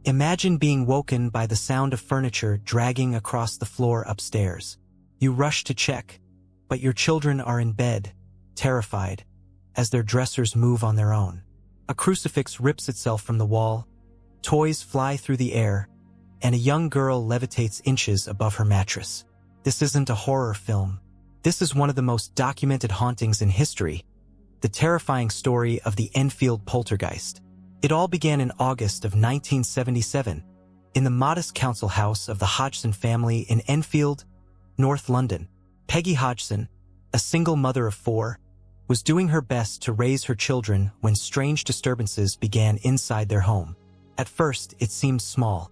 Imagine being woken by the sound of furniture dragging across the floor upstairs. You rush to check, but your children are in bed, terrified, as their dressers move on their own. A crucifix rips itself from the wall, toys fly through the air, and a young girl levitates inches above her mattress. This isn't a horror film. This is one of the most documented hauntings in history, the terrifying story of the Enfield Poltergeist. It all began in August of 1977, in the modest council house of the Hodgson family in Enfield, North London. Peggy Hodgson, a single mother of 4, was doing her best to raise her children when strange disturbances began inside their home. At first, it seemed small.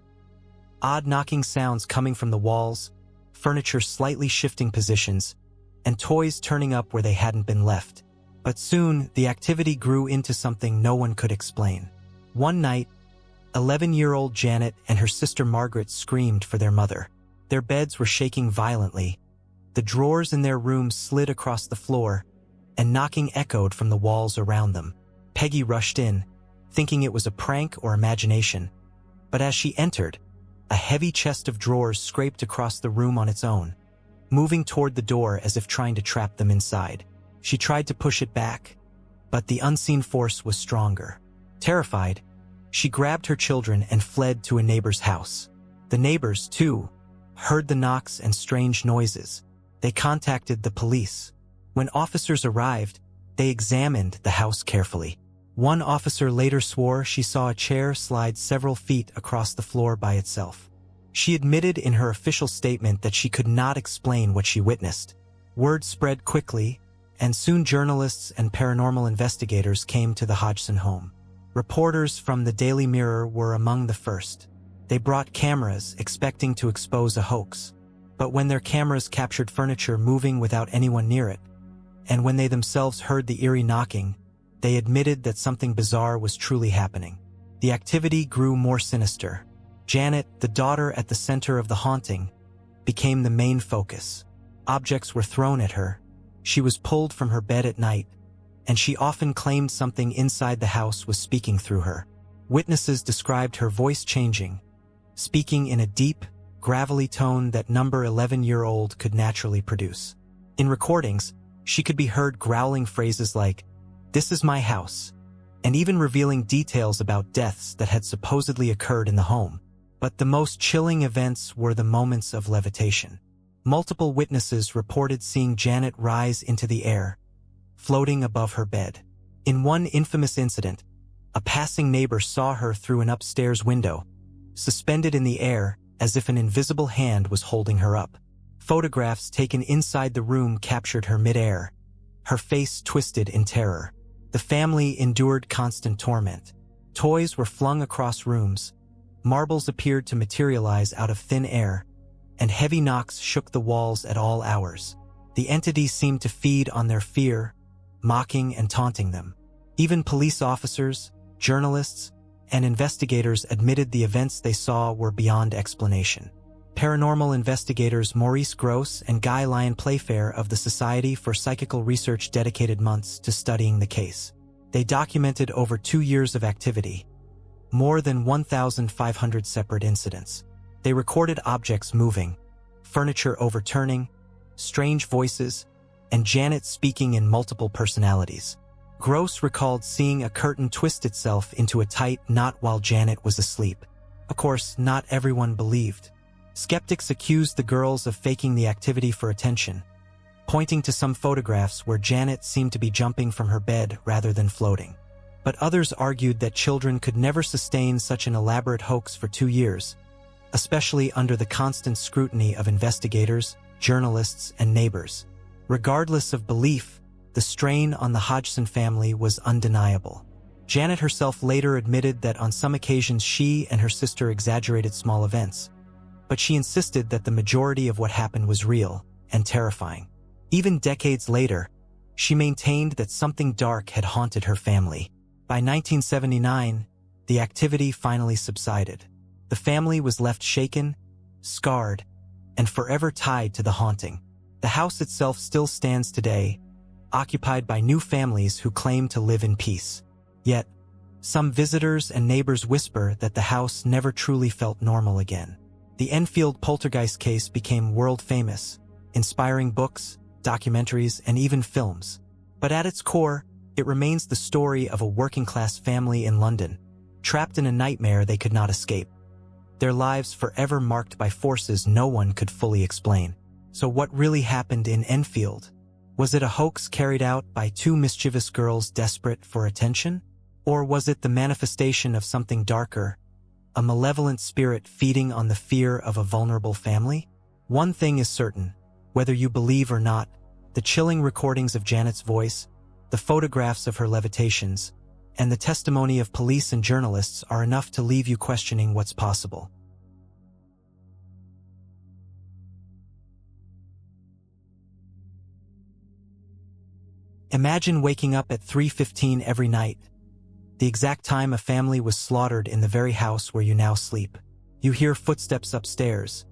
Odd knocking sounds coming from the walls, furniture slightly shifting positions, and toys turning up where they hadn't been left. But soon, the activity grew into something no one could explain. One night, 11-year-old Janet and her sister Margaret screamed for their mother. Their beds were shaking violently. The drawers in their room slid across the floor, and knocking echoed from the walls around them. Peggy rushed in, thinking it was a prank or imagination. But as she entered, a heavy chest of drawers scraped across the room on its own, moving toward the door as if trying to trap them inside. She tried to push it back, but the unseen force was stronger. Terrified, she grabbed her children and fled to a neighbor's house. The neighbors, too, heard the knocks and strange noises. They contacted the police. When officers arrived, they examined the house carefully. One officer later swore she saw a chair slide several feet across the floor by itself. She admitted in her official statement that she could not explain what she witnessed. Word spread quickly, and soon journalists and paranormal investigators came to the Hodgson home. Reporters from the Daily Mirror were among the first. They brought cameras, expecting to expose a hoax. But when their cameras captured furniture moving without anyone near it, and when they themselves heard the eerie knocking, they admitted that something bizarre was truly happening. The activity grew more sinister. Janet, the daughter at the center of the haunting, became the main focus. Objects were thrown at her. She was pulled from her bed at night, and she often claimed something inside the house was speaking through her. Witnesses described her voice changing, speaking in a deep, gravelly tone that number 11-year-old could naturally produce. In recordings, she could be heard growling phrases like, "This is my house," and even revealing details about deaths that had supposedly occurred in the home. But the most chilling events were the moments of levitation. Multiple witnesses reported seeing Janet rise into the air, floating above her bed. In one infamous incident, a passing neighbor saw her through an upstairs window, suspended in the air as if an invisible hand was holding her up. Photographs taken inside the room captured her midair, her face twisted in terror. The family endured constant torment. Toys were flung across rooms, marbles appeared to materialize out of thin air, and heavy knocks shook the walls at all hours. The entity seemed to feed on their fear, mocking and taunting them. Even police officers, journalists, and investigators admitted the events they saw were beyond explanation. Paranormal investigators Maurice Grosse and Guy Lyon Playfair of the Society for Psychical Research dedicated months to studying the case. They documented over 2 years of activity, more than 1,500 separate incidents. They recorded objects moving, furniture overturning, strange voices, and Janet speaking in multiple personalities. Grosse recalled seeing a curtain twist itself into a tight knot while Janet was asleep. Of course, not everyone believed. Skeptics accused the girls of faking the activity for attention, pointing to some photographs where Janet seemed to be jumping from her bed rather than floating. But others argued that children could never sustain such an elaborate hoax for 2 years, especially under the constant scrutiny of investigators, journalists, and neighbors. Regardless of belief, the strain on the Hodgson family was undeniable. Janet herself later admitted that on some occasions she and her sister exaggerated small events, but she insisted that the majority of what happened was real and terrifying. Even decades later, she maintained that something dark had haunted her family. By 1979, the activity finally subsided. The family was left shaken, scarred, and forever tied to the haunting. The house itself still stands today, occupied by new families who claim to live in peace. Yet, Some visitors and neighbors whisper that the house never truly felt normal again. The Enfield Poltergeist case became world famous, inspiring books, documentaries, and even films. But at its core, it remains the story of a working-class family in London, trapped in a nightmare they could not escape. Their lives forever marked by forces no one could fully explain. So what really happened in Enfield? Was it a hoax carried out by two mischievous girls desperate for attention? Or was it the manifestation of something darker, a malevolent spirit feeding on the fear of a vulnerable family? One thing is certain, whether you believe or not, the chilling recordings of Janet's voice, the photographs of her levitations, and the testimony of police and journalists are enough to leave you questioning what's possible. Imagine waking up at 3:15 every night, the exact time a family was slaughtered in the very house where you now sleep. You hear footsteps upstairs,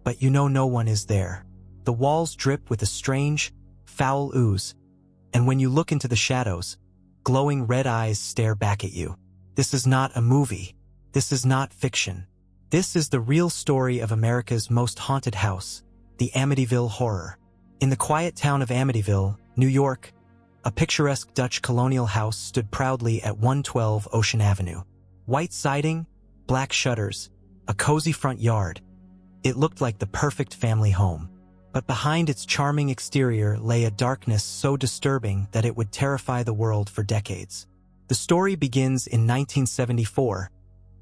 but you know no one is there. The walls drip with a strange, foul ooze, and when you look into the shadows, glowing red eyes stare back at you. This is not a movie. This is not fiction. This is the real story of America's most haunted house, the Amityville Horror. In the quiet town of Amityville, New York, a picturesque Dutch colonial house stood proudly at 112 Ocean Avenue. White siding, black shutters, a cozy front yard. It looked like the perfect family home. But behind its charming exterior lay a darkness so disturbing that it would terrify the world for decades. The story begins in 1974,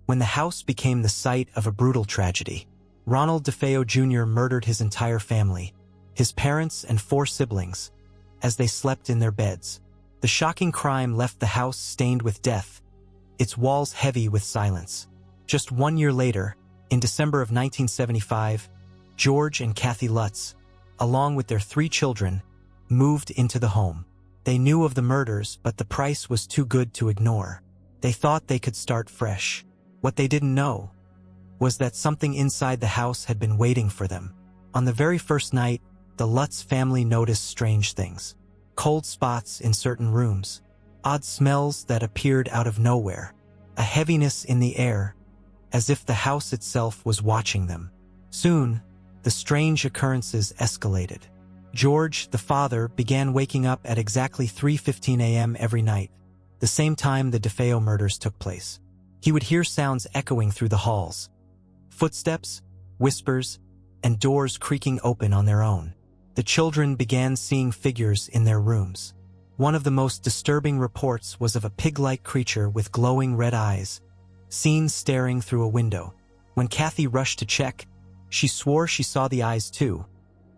when the house became the site of a brutal tragedy. Ronald DeFeo Jr. murdered his entire family, his parents and 4 siblings, as they slept in their beds. The shocking crime left the house stained with death, its walls heavy with silence. Just 1 year later, in December of 1975, George and Kathy Lutz, along with their 3 children, moved into the home. They knew of the murders, but the price was too good to ignore. They thought they could start fresh. What they didn't know was that something inside the house had been waiting for them. On the very first night, the Lutz family noticed strange things. Cold spots in certain rooms, odd smells that appeared out of nowhere, a heaviness in the air, as if the house itself was watching them. Soon, the strange occurrences escalated. George, the father, began waking up at exactly 3:15 a.m. every night, the same time the DeFeo murders took place. He would hear sounds echoing through the halls, footsteps, whispers, and doors creaking open on their own. The children began seeing figures in their rooms. One of the most disturbing reports was of a pig-like creature with glowing red eyes, seen staring through a window. When Kathy rushed to check, she swore she saw the eyes too,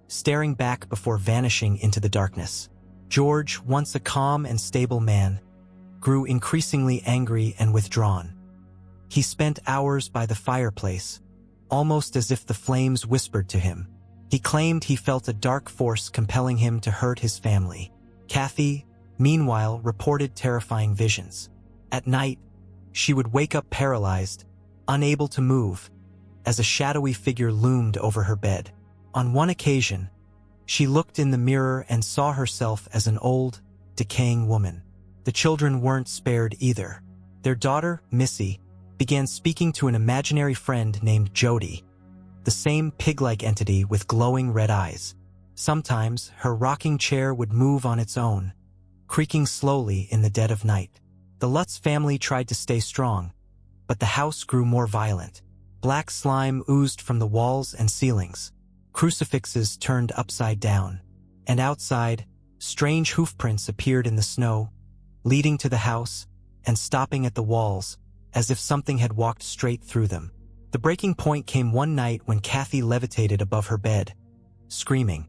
staring back before vanishing into the darkness. George, once a calm and stable man, grew increasingly angry and withdrawn. He spent hours by the fireplace, almost as if the flames whispered to him. He claimed he felt a dark force compelling him to hurt his family. Kathy, meanwhile, reported terrifying visions. At night, she would wake up paralyzed, unable to move, as a shadowy figure loomed over her bed. On one occasion, she looked in the mirror and saw herself as an old, decaying woman. The children weren't spared either. Their daughter, Missy, began speaking to an imaginary friend named Jody, the same pig-like entity with glowing red eyes. Sometimes, her rocking chair would move on its own, creaking slowly in the dead of night. The Lutz family tried to stay strong, but the house grew more violent. Black slime oozed from the walls and ceilings. Crucifixes turned upside down, and outside, strange hoofprints appeared in the snow, leading to the house and stopping at the walls, as if something had walked straight through them. The breaking point came one night when Kathy levitated above her bed, screaming,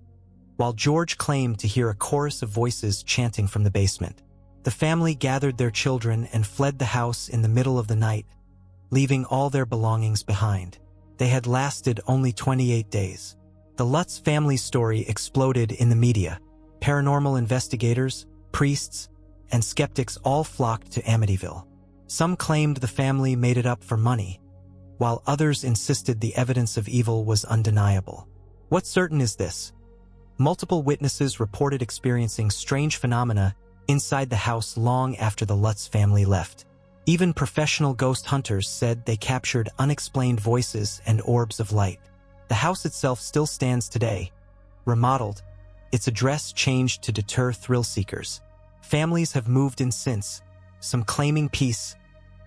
while George claimed to hear a chorus of voices chanting from the basement. The family gathered their children and fled the house in the middle of the night, leaving all their belongings behind. They had lasted only 28 days. The Lutz family story exploded in the media. Paranormal investigators, priests, and skeptics all flocked to Amityville. Some claimed the family made it up for money, while others insisted the evidence of evil was undeniable. What's certain is this: multiple witnesses reported experiencing strange phenomena inside the house long after the Lutz family left. Even professional ghost hunters said they captured unexplained voices and orbs of light. The house itself still stands today. Remodeled, its address changed to deter thrill seekers. Families have moved in since, some claiming peace,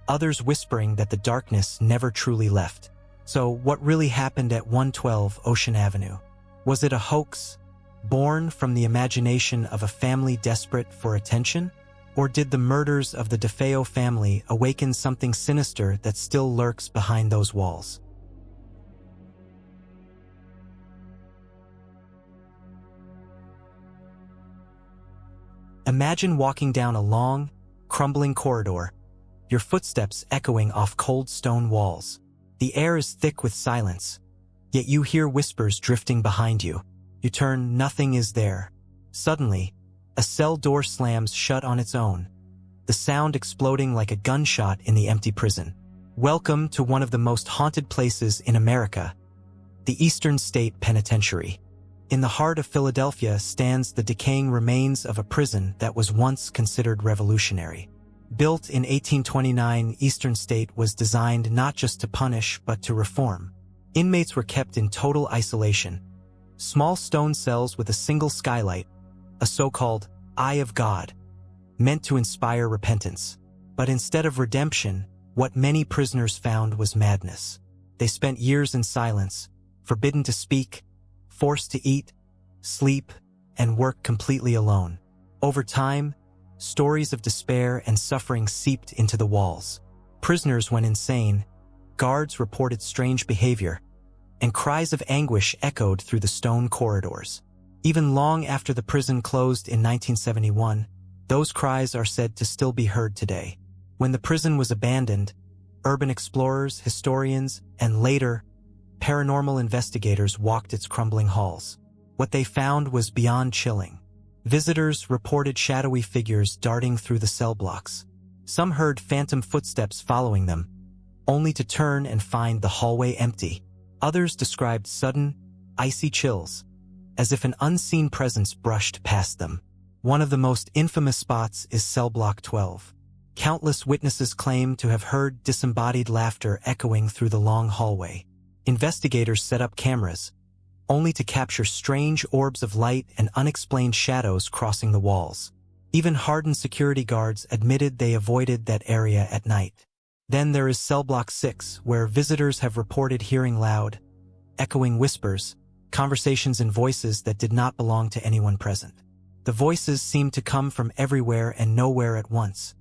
others whispering that the darkness never truly left. So what really happened at 112 Ocean Avenue? Was it a hoax, born from the imagination of a family desperate for attention? Or did the murders of the DeFeo family awaken something sinister that still lurks behind those walls? Imagine walking down a long, crumbling corridor, your footsteps echoing off cold stone walls. The air is thick with silence, yet you hear whispers drifting behind you. You turn, nothing is there. Suddenly, a cell door slams shut on its own, the sound exploding like a gunshot in the empty prison. Welcome to one of the most haunted places in America, the Eastern State Penitentiary. In the heart of Philadelphia stands the decaying remains of a prison that was once considered revolutionary. Built in 1829, Eastern State was designed not just to punish but to reform. Inmates were kept in total isolation. Small stone cells with a single skylight, a so-called Eye of God, meant to inspire repentance. But instead of redemption, what many prisoners found was madness. They spent years in silence, forbidden to speak, forced to eat, sleep, and work completely alone. Over time, stories of despair and suffering seeped into the walls. Prisoners went insane, guards reported strange behavior, and cries of anguish echoed through the stone corridors. Even long after the prison closed in 1971, those cries are said to still be heard today. When the prison was abandoned, urban explorers, historians, and later, paranormal investigators walked its crumbling halls. What they found was beyond chilling. Visitors reported shadowy figures darting through the cell blocks. Some heard phantom footsteps following them, only to turn and find the hallway empty. Others described sudden, icy chills, as if an unseen presence brushed past them. One of the most infamous spots is cell block 12. Countless witnesses claim to have heard disembodied laughter echoing through the long hallway. Investigators set up cameras, only to capture strange orbs of light and unexplained shadows crossing the walls. Even hardened security guards admitted they avoided that area at night. Then there is cell block 6, where visitors have reported hearing loud, echoing whispers, conversations and voices that did not belong to anyone present. The voices seemed to come from everywhere and nowhere at once,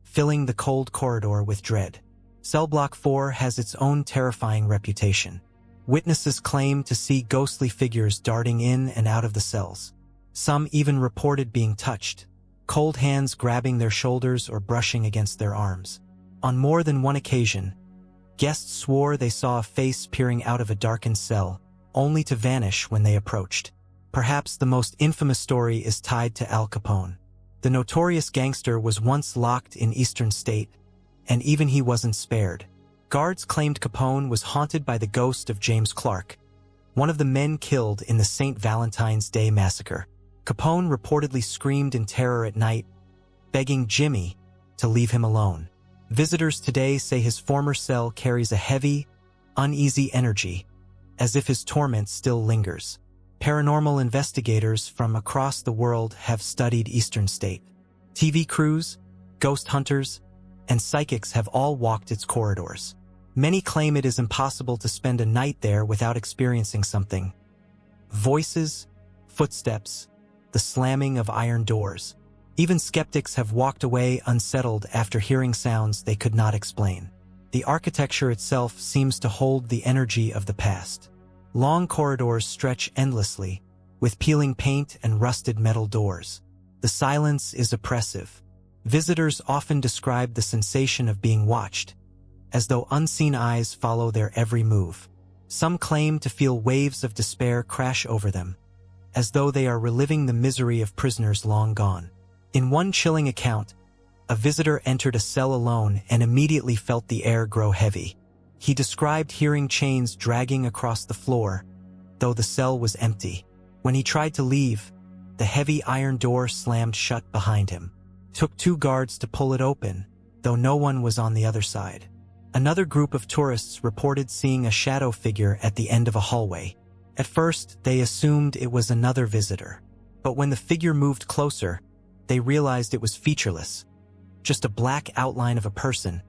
filling the cold corridor with dread. Cell block 4 has its own terrifying reputation. Witnesses claim to see ghostly figures darting in and out of the cells. Some even reported being touched, cold hands grabbing their shoulders or brushing against their arms. On more than one occasion, guests swore they saw a face peering out of a darkened cell, only to vanish when they approached. Perhaps the most infamous story is tied to Al Capone. The notorious gangster was once locked in Eastern State, and even he wasn't spared. Guards claimed Capone was haunted by the ghost of James Clark, one of the men killed in the St. Valentine's Day massacre. Capone reportedly screamed in terror at night, begging Jimmy to leave him alone. Visitors today say his former cell carries a heavy, uneasy energy, as if his torment still lingers. Paranormal investigators from across the world have studied Eastern State. TV crews, ghost hunters, and psychics have all walked its corridors. Many claim it is impossible to spend a night there without experiencing something. Voices, footsteps, the slamming of iron doors. Even skeptics have walked away unsettled after hearing sounds they could not explain. The architecture itself seems to hold the energy of the past. Long corridors stretch endlessly, with peeling paint and rusted metal doors. The silence is oppressive. Visitors often describe the sensation of being watched, as though unseen eyes follow their every move. Some claim to feel waves of despair crash over them, as though they are reliving the misery of prisoners long gone. In one chilling account, a visitor entered a cell alone and immediately felt the air grow heavy. He described hearing chains dragging across the floor, though the cell was empty. When he tried to leave, the heavy iron door slammed shut behind him. It took 2 guards to pull it open, though no one was on the other side. Another group of tourists reported seeing a shadow figure at the end of a hallway. At first, they assumed it was another visitor. But when the figure moved closer, they realized it was featureless, just a black outline of a person,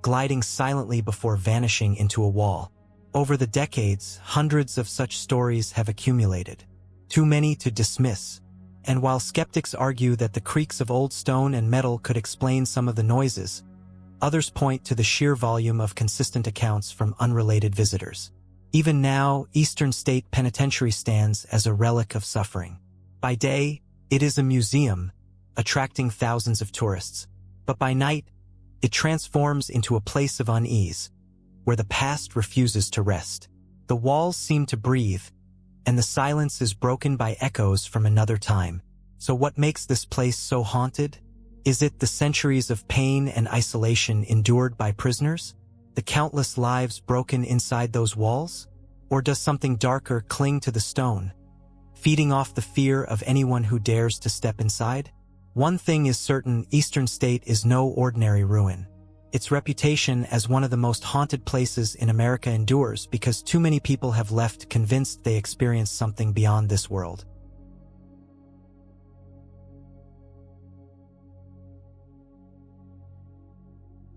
gliding silently before vanishing into a wall. Over the decades, hundreds of such stories have accumulated, too many to dismiss. And while skeptics argue that the creaks of old stone and metal could explain some of the noises, others point to the sheer volume of consistent accounts from unrelated visitors. Even now, Eastern State Penitentiary stands as a relic of suffering. By day, it is a museum, attracting thousands of tourists. But by night, it transforms into a place of unease, where the past refuses to rest. The walls seem to breathe, and the silence is broken by echoes from another time. So what makes this place so haunted? Is it the centuries of pain and isolation endured by prisoners? The countless lives broken inside those walls? Or does something darker cling to the stone, feeding off the fear of anyone who dares to step inside? One thing is certain: Eastern State is no ordinary ruin. Its reputation as one of the most haunted places in America endures because too many people have left convinced they experienced something beyond this world.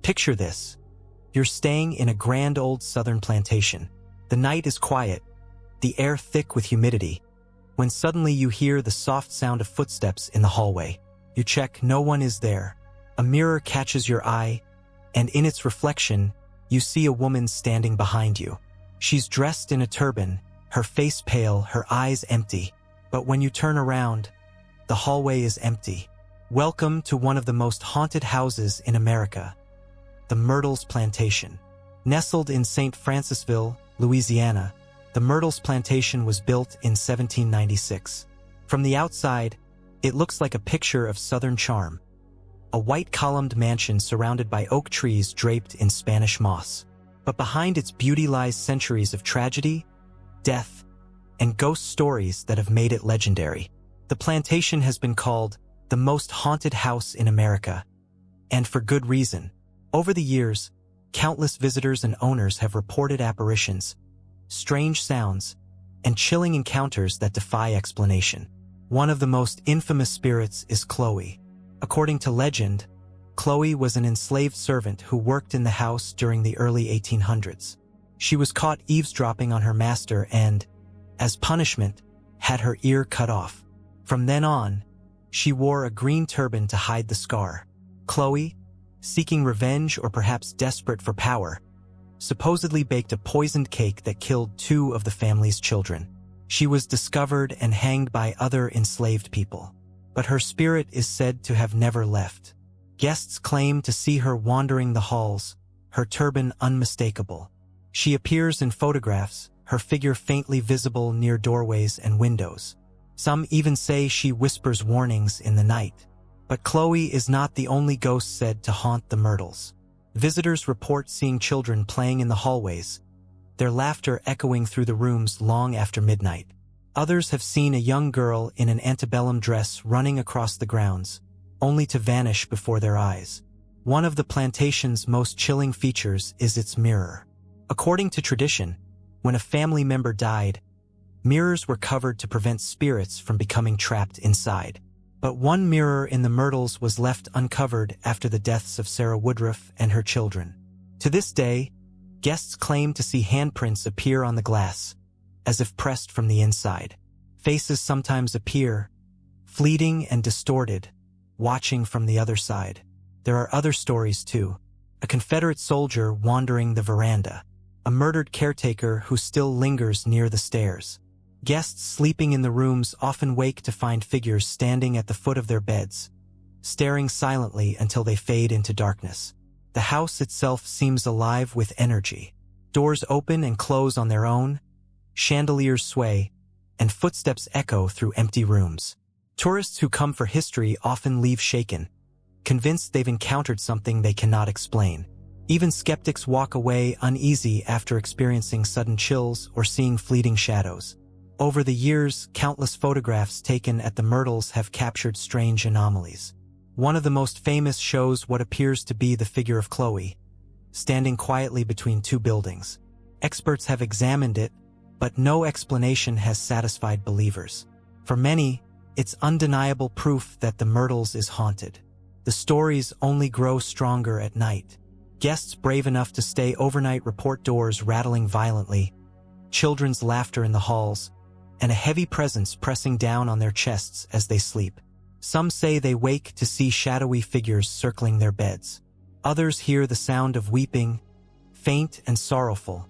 Picture this. You're staying in a grand old southern plantation. The night is quiet, the air thick with humidity, when suddenly you hear the soft sound of footsteps in the hallway. You check, no one is there. A mirror catches your eye, and in its reflection, you see a woman standing behind you. She's dressed in a turban, her face pale, her eyes empty. But when you turn around, the hallway is empty. Welcome to one of the most haunted houses in America, the Myrtles Plantation. Nestled in St. Francisville, Louisiana, the Myrtles Plantation was built in 1796. From the outside, it looks like a picture of Southern charm. A white columned mansion surrounded by oak trees draped in Spanish moss. But behind its beauty lies centuries of tragedy, death, and ghost stories that have made it legendary. The plantation has been called the most haunted house in America, and for good reason. Over the years, countless visitors and owners have reported apparitions, strange sounds, and chilling encounters that defy explanation. One of the most infamous spirits is Chloe. According to legend, Chloe was an enslaved servant who worked in the house during the early 1800s. She was caught eavesdropping on her master and, as punishment, had her ear cut off. From then on, she wore a green turban to hide the scar. Chloe, seeking revenge or perhaps desperate for power, supposedly baked a poisoned cake that killed 2 of the family's children. She was discovered and hanged by other enslaved people, but her spirit is said to have never left. Guests claim to see her wandering the halls, her turban unmistakable. She appears in photographs, her figure faintly visible near doorways and windows. Some even say she whispers warnings in the night. But Chloe is not the only ghost said to haunt the Myrtles. Visitors report seeing children playing in the hallways, their laughter echoing through the rooms long after midnight. Others have seen a young girl in an antebellum dress running across the grounds, only to vanish before their eyes. One of the plantation's most chilling features is its mirror. According to tradition, when a family member died, mirrors were covered to prevent spirits from becoming trapped inside. But one mirror in the Myrtles was left uncovered after the deaths of Sarah Woodruff and her children. To this day, guests claim to see handprints appear on the glass, as if pressed from the inside. Faces sometimes appear, fleeting and distorted, watching from the other side. There are other stories too. A Confederate soldier wandering the veranda, a murdered caretaker who still lingers near the stairs. Guests sleeping in the rooms often wake to find figures standing at the foot of their beds, staring silently until they fade into darkness. The house itself seems alive with energy. Doors open and close on their own, chandeliers sway, and footsteps echo through empty rooms. Tourists who come for history often leave shaken, convinced they've encountered something they cannot explain. Even skeptics walk away uneasy after experiencing sudden chills or seeing fleeting shadows. Over the years, countless photographs taken at the Myrtles have captured strange anomalies. One of the most famous shows what appears to be the figure of Chloe, standing quietly between two buildings. Experts have examined it, but no explanation has satisfied believers. For many, it's undeniable proof that the Myrtles is haunted. The stories only grow stronger at night. Guests brave enough to stay overnight report doors rattling violently, children's laughter in the halls, and a heavy presence pressing down on their chests as they sleep. Some say they wake to see shadowy figures circling their beds. Others hear the sound of weeping, faint and sorrowful,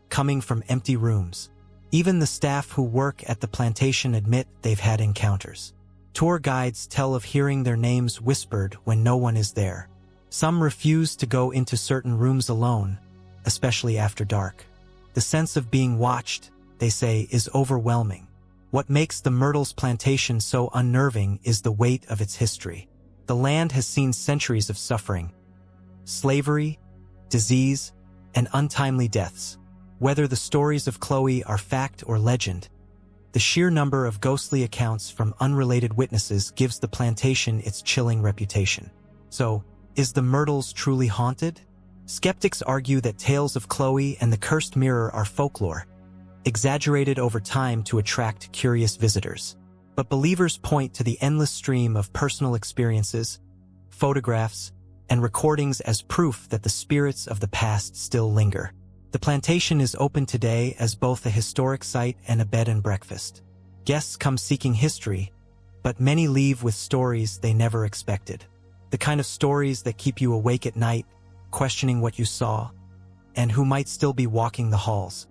coming from empty rooms. Even the staff who work at the plantation admit they've had encounters. Tour guides tell of hearing their names whispered when no one is there. Some refuse to go into certain rooms alone, especially after dark. The sense of being watched, they say, is overwhelming. What makes the Myrtles Plantation so unnerving is the weight of its history. The land has seen centuries of suffering, slavery, disease, and untimely deaths. Whether the stories of Chloe are fact or legend, the sheer number of ghostly accounts from unrelated witnesses gives the plantation its chilling reputation. So, is the Myrtles truly haunted? Skeptics argue that tales of Chloe and the cursed mirror are folklore, exaggerated over time to attract curious visitors. But believers point to the endless stream of personal experiences, photographs, and recordings as proof that the spirits of the past still linger. The plantation is open today as both a historic site and a bed and breakfast. Guests come seeking history, but many leave with stories they never expected. The kind of stories that keep you awake at night, questioning what you saw, and who might still be walking the halls.